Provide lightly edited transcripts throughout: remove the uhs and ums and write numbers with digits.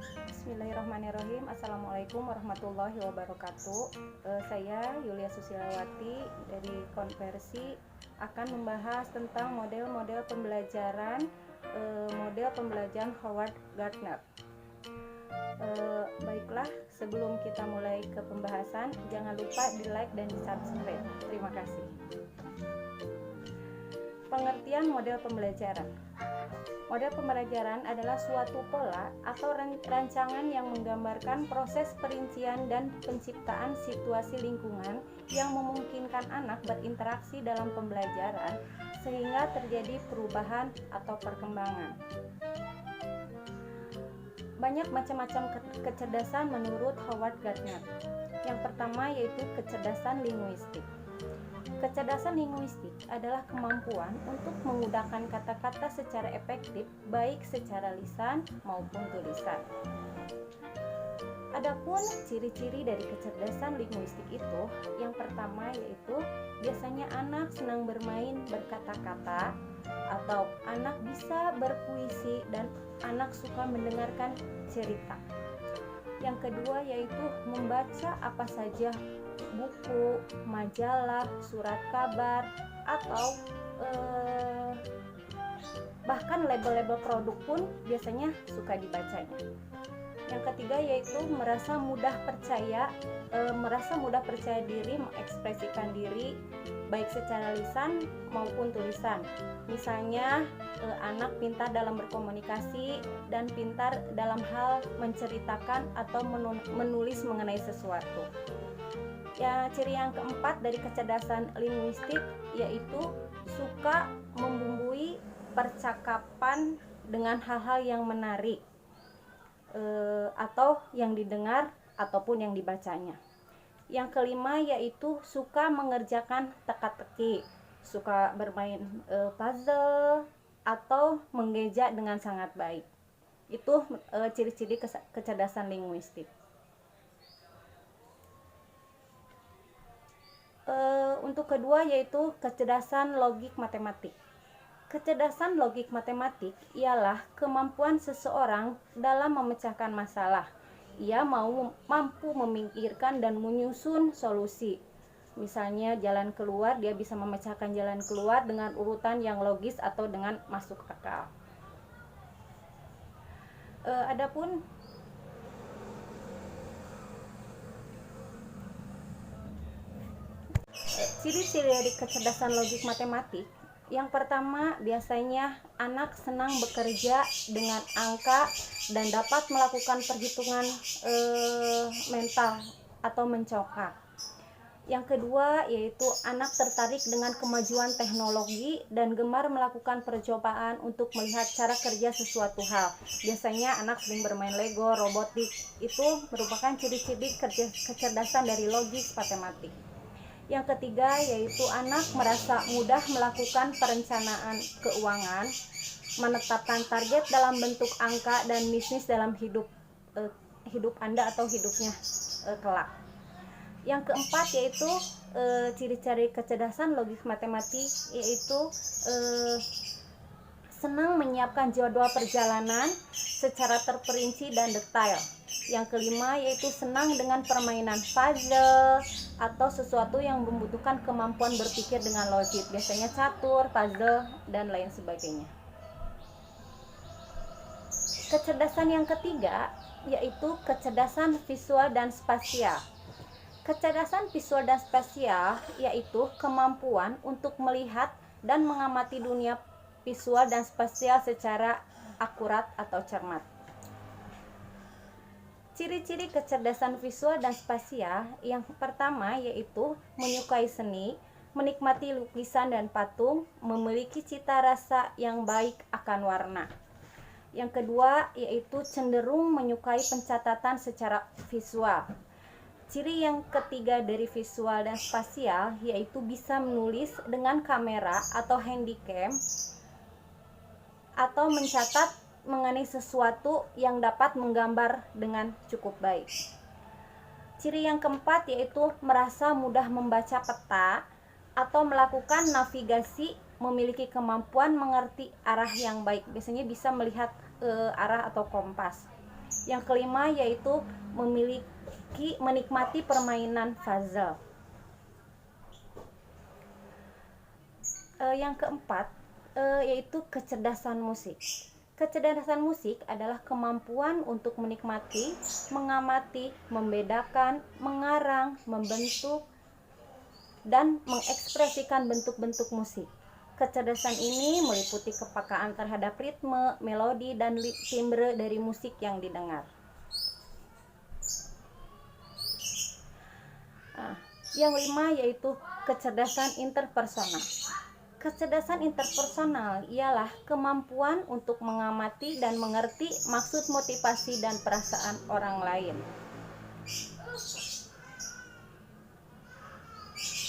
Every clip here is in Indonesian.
Bismillahirrahmanirrahim. Assalamualaikum warahmatullahi wabarakatuh. Saya Yulia Susilawati dari Konversi akan membahas tentang model pembelajaran Howard Gardner. Baiklah, sebelum kita mulai ke pembahasan, jangan lupa di like dan di subscribe. Terima kasih. Pengertian model pembelajaran. Model pembelajaran adalah suatu pola atau rancangan yang menggambarkan proses perincian dan penciptaan situasi lingkungan yang memungkinkan anak berinteraksi dalam pembelajaran sehingga terjadi perubahan atau perkembangan. Banyak macam-macam kecerdasan menurut Howard Gardner. Yang pertama yaitu kecerdasan linguistik. Kecerdasan linguistik adalah kemampuan untuk menggunakan kata-kata secara efektif, baik secara lisan maupun tulisan. Adapun ciri-ciri dari kecerdasan linguistik itu, yang pertama yaitu biasanya anak senang bermain berkata-kata, atau anak bisa berpuisi dan anak suka mendengarkan cerita. Yang kedua yaitu membaca apa saja, buku, majalah, surat kabar, atau bahkan label-label produk pun biasanya suka dibacanya. Yang ketiga yaitu merasa mudah percaya diri, mengekspresikan diri baik secara lisan maupun tulisan. Misalnya anak pintar dalam berkomunikasi dan pintar dalam hal menceritakan atau menulis mengenai sesuatu. Ya, ciri yang keempat dari kecerdasan linguistik yaitu suka membumbui percakapan dengan hal-hal yang menarik atau yang didengar ataupun yang dibacanya. Yang kelima yaitu suka mengerjakan teka-teki, suka bermain puzzle atau mengeja dengan sangat baik. Itu ciri-ciri kecerdasan linguistik. Untuk kedua yaitu kecerdasan logik matematik. Kecerdasan logik matematik ialah kemampuan seseorang dalam memecahkan masalah. Ia mampu memikirkan dan menyusun solusi. Misalnya jalan keluar, dia bisa memecahkan jalan keluar dengan urutan yang logis atau dengan masuk akal. Adapun ciri-ciri dari kecerdasan logik matematik, yang pertama biasanya anak senang bekerja dengan angka dan dapat melakukan perhitungan mental atau mencongkak. Yang kedua yaitu anak tertarik dengan kemajuan teknologi dan gemar melakukan percobaan untuk melihat cara kerja sesuatu hal. Biasanya anak sering bermain Lego, robotik. Itu merupakan ciri-ciri kecerdasan dari logik matematik. Yang ketiga yaitu anak merasa mudah melakukan perencanaan keuangan, menetapkan target dalam bentuk angka dan bisnis dalam hidup Anda atau hidupnya kelak. Yang keempat yaitu ciri-ciri kecerdasan logik matematik yaitu senang menyiapkan jadwal perjalanan secara terperinci dan detail. Yang kelima yaitu senang dengan permainan puzzle atau sesuatu yang membutuhkan kemampuan berpikir dengan logik, biasanya catur, puzzle, dan lain sebagainya. Kecerdasan yang ketiga yaitu kecerdasan visual dan spasial. Kecerdasan visual dan spasial yaitu kemampuan untuk melihat dan mengamati dunia visual dan spasial secara akurat atau cermat. Ciri-ciri kecerdasan visual dan spasial yang pertama yaitu menyukai seni, menikmati lukisan dan patung, memiliki cita rasa yang baik akan warna. Yang kedua yaitu cenderung menyukai pencatatan secara visual. Ciri yang ketiga dari visual dan spasial yaitu bisa menulis dengan kamera atau handycam atau mencatat mengenai sesuatu yang dapat menggambar dengan cukup baik. Ciri yang keempat yaitu merasa mudah membaca peta atau melakukan navigasi, memiliki kemampuan mengerti arah yang baik. Biasanya bisa melihat arah atau kompas. Yang kelima yaitu menikmati permainan puzzle. Yang keempat yaitu kecerdasan musik. Kecerdasan musik adalah kemampuan untuk menikmati, mengamati, membedakan, mengarang, membentuk, dan mengekspresikan bentuk-bentuk musik. Kecerdasan ini meliputi kepekaan terhadap ritme, melodi, dan timbre dari musik yang didengar. Yang lima yaitu kecerdasan interpersonal. Kecerdasan interpersonal ialah kemampuan untuk mengamati dan mengerti maksud, motivasi, dan perasaan orang lain.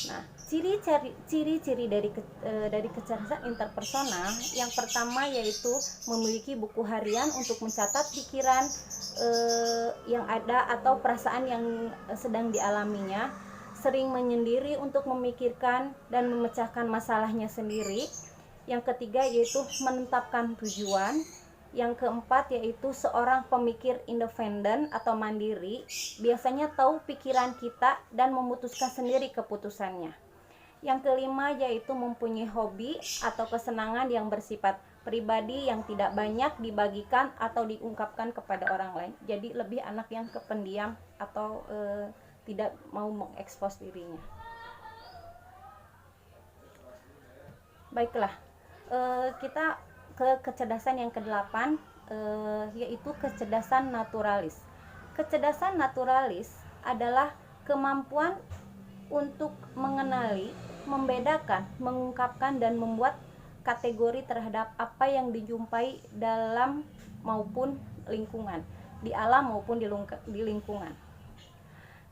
Nah, ciri-ciri dari kecerdasan interpersonal yang pertama yaitu memiliki buku harian untuk mencatat pikiran yang ada atau perasaan yang sedang dialaminya, sering menyendiri untuk memikirkan dan memecahkan masalahnya sendiri. Yang ketiga yaitu menetapkan tujuan. Yang keempat yaitu seorang pemikir independen atau mandiri, biasanya tahu pikiran kita dan memutuskan sendiri keputusannya. Yang kelima yaitu mempunyai hobi atau kesenangan yang bersifat pribadi yang tidak banyak dibagikan atau diungkapkan kepada orang lain. Jadi lebih anak yang kependiam atau tidak mau mengekspos dirinya. Baiklah, kita ke kecerdasan yang ke-8, yaitu kecerdasan naturalis. Kecerdasan naturalis adalah kemampuan untuk mengenali, membedakan, mengungkapkan, dan membuat kategori terhadap apa yang dijumpai dalam maupun lingkungan, di alam maupun di lingkungan.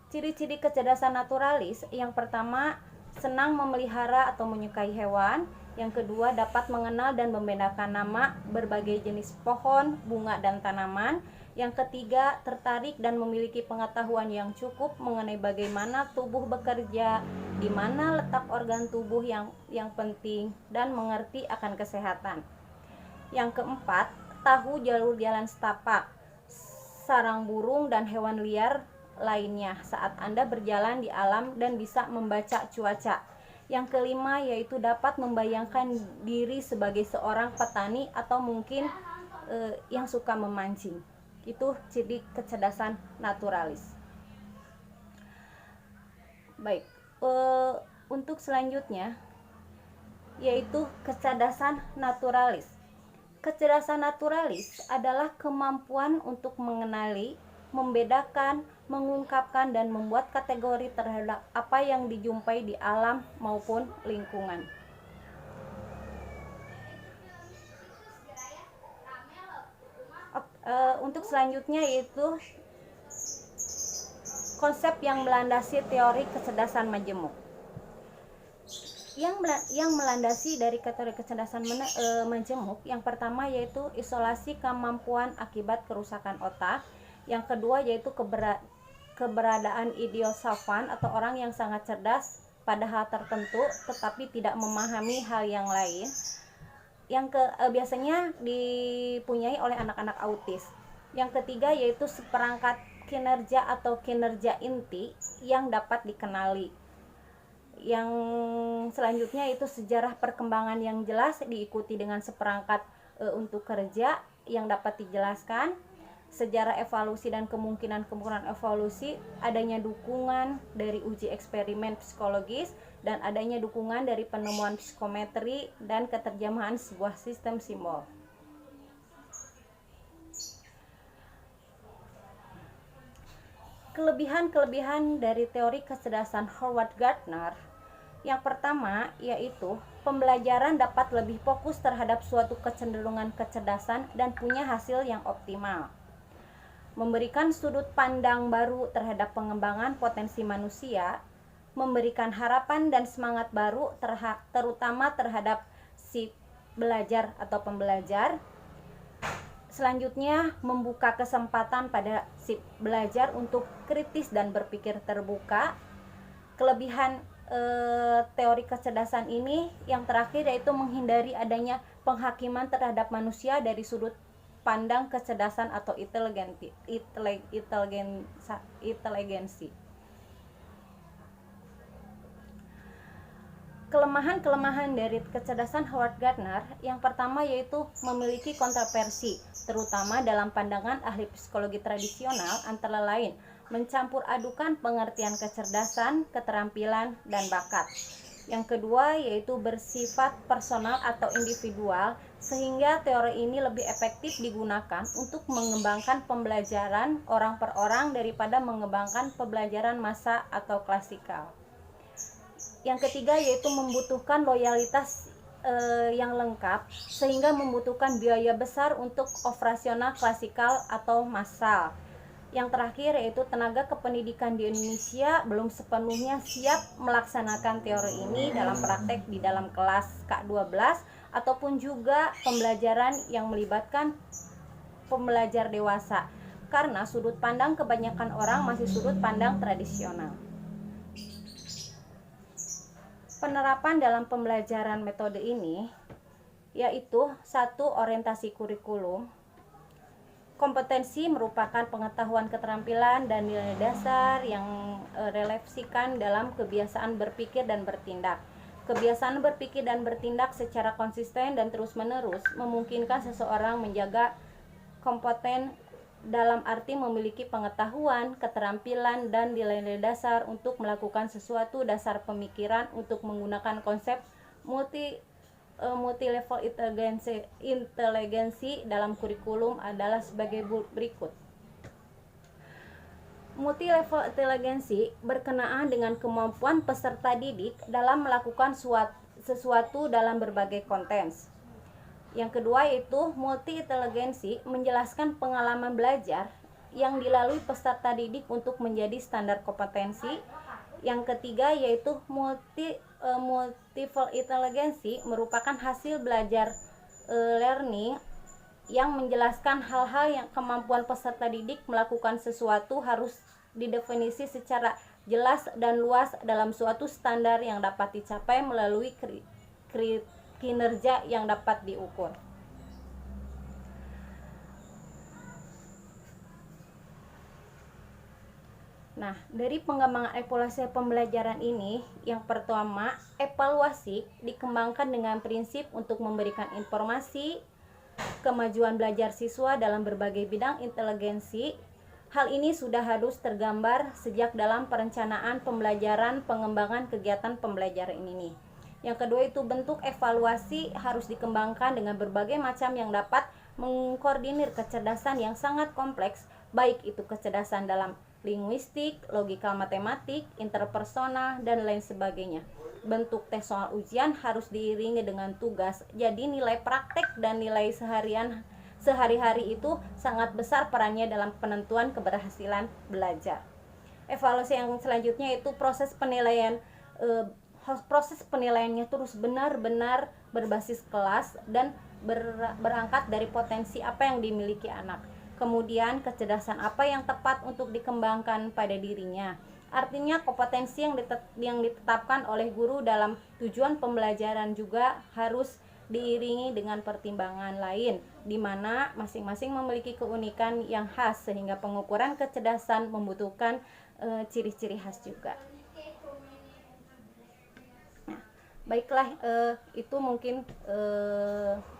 Ciri-ciri kecerdasan naturalis, yang pertama, senang memelihara atau menyukai hewan. Yang kedua, dapat mengenal dan membedakan nama berbagai jenis pohon, bunga, dan tanaman. Yang ketiga, tertarik dan memiliki pengetahuan yang cukup mengenai bagaimana tubuh bekerja, di mana letak organ tubuh yang penting, dan mengerti akan kesehatan. Yang keempat, tahu jalur jalan setapak, sarang burung, dan hewan liar lainnya saat Anda berjalan di alam dan bisa membaca cuaca. Yang kelima yaitu dapat membayangkan diri sebagai seorang petani atau mungkin yang suka memancing. Itu ciri kecerdasan naturalis. Baik, untuk selanjutnya yaitu kecerdasan naturalis. Kecerdasan naturalis adalah kemampuan untuk mengenali, membedakan, mengungkapkan, dan membuat kategori terhadap apa yang dijumpai di alam maupun lingkungan. Untuk selanjutnya yaitu konsep yang melandasi teori kecerdasan majemuk. Yang melandasi dari teori kecerdasan majemuk, yang pertama yaitu isolasi kemampuan akibat kerusakan otak. Yang kedua yaitu keberadaan idiosafan atau orang yang sangat cerdas pada hal tertentu tetapi tidak memahami hal yang lain, yang biasanya dipunyai oleh anak-anak autis. Yang ketiga yaitu seperangkat kinerja atau kinerja inti yang dapat dikenali. Yang selanjutnya itu sejarah perkembangan yang jelas diikuti dengan seperangkat untuk kerja yang dapat dijelaskan. Sejarah evolusi dan kemungkinan evolusi, adanya dukungan dari uji eksperimen psikologis, dan adanya dukungan dari penemuan psikometri dan keterjemahan sebuah sistem simbol. Kelebihan dari teori kecerdasan Howard Gardner, yang pertama yaitu pembelajaran dapat lebih fokus terhadap suatu kecenderungan kecerdasan dan punya hasil yang optimal. Memberikan sudut pandang baru terhadap pengembangan potensi manusia, memberikan harapan dan semangat baru terutama terhadap si belajar atau pembelajar. Selanjutnya, membuka kesempatan pada si belajar untuk kritis dan berpikir terbuka. Kelebihan teori kecerdasan ini yang terakhir yaitu menghindari adanya penghakiman terhadap manusia dari sudut pandang kecerdasan atau inteligensi. Kelemahan-kelemahan dari kecerdasan Howard Gardner yang pertama yaitu memiliki kontroversi, terutama dalam pandangan ahli psikologi tradisional, antara lain mencampur adukan pengertian kecerdasan, keterampilan, dan bakat. Yang kedua yaitu bersifat personal atau individual, sehingga teori ini lebih efektif digunakan untuk mengembangkan pembelajaran orang per orang daripada mengembangkan pembelajaran massa atau klasikal. Yang ketiga yaitu membutuhkan loyalitas yang lengkap, sehingga membutuhkan biaya besar untuk operasional klasikal atau massal. Yang terakhir yaitu tenaga kependidikan di Indonesia belum sepenuhnya siap melaksanakan teori ini dalam praktek di dalam kelas K12 ataupun juga pembelajaran yang melibatkan pembelajar dewasa, karena sudut pandang kebanyakan orang masih sudut pandang tradisional. Penerapan dalam pembelajaran metode ini yaitu 1. Orientasi kurikulum. Kompetensi merupakan pengetahuan, keterampilan, dan nilai dasar yang relevasikan dalam kebiasaan berpikir dan bertindak. Kebiasaan berpikir dan bertindak secara konsisten dan terus-menerus memungkinkan seseorang menjaga kompeten dalam arti memiliki pengetahuan, keterampilan, dan nilai-nilai dasar untuk melakukan sesuatu. Dasar pemikiran untuk menggunakan konsep multi-level inteligensi dalam kurikulum adalah sebagai berikut. Multi-level inteligensi berkenaan dengan kemampuan peserta didik dalam melakukan sesuatu dalam berbagai konteks. Yang kedua yaitu multi-inteligensi menjelaskan pengalaman belajar yang dilalui peserta didik untuk menjadi standar kompetensi. Yang ketiga yaitu multiple inteligensi merupakan hasil belajar learning yang menjelaskan hal-hal yang kemampuan peserta didik melakukan sesuatu harus didefinisi secara jelas dan luas dalam suatu standar yang dapat dicapai melalui kinerja yang dapat diukur. Nah, dari pengembangan evaluasi pembelajaran ini, yang pertama, evaluasi dikembangkan dengan prinsip untuk memberikan informasi kemajuan belajar siswa dalam berbagai bidang inteligensi. Hal ini sudah harus tergambar sejak dalam perencanaan pembelajaran, pengembangan kegiatan pembelajaran ini. Yang kedua itu bentuk evaluasi harus dikembangkan dengan berbagai macam yang dapat mengkoordinir kecerdasan yang sangat kompleks, baik itu kecerdasan dalam linguistik, logika matematik, interpersonal, dan lain sebagainya. Bentuk tes soal ujian harus diiringi dengan tugas, jadi nilai praktek dan nilai sehari-hari itu sangat besar perannya dalam penentuan keberhasilan belajar. Evaluasi yang selanjutnya itu proses penilaian. Proses penilaiannya terus benar-benar berbasis kelas dan berangkat dari potensi apa yang dimiliki anak. Kemudian kecerdasan apa yang tepat untuk dikembangkan pada dirinya. Artinya kompetensi yang ditetapkan oleh guru dalam tujuan pembelajaran juga harus diiringi dengan pertimbangan lain, di mana masing-masing memiliki keunikan yang khas, sehingga pengukuran kecerdasan membutuhkan ciri-ciri khas juga. Baiklah, itu mungkin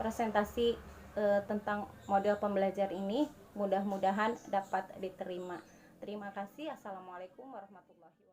presentasi tentang model pembelajar ini. Mudah-mudahan dapat diterima. Terima kasih. Assalamualaikum warahmatullahi wabarakatuh.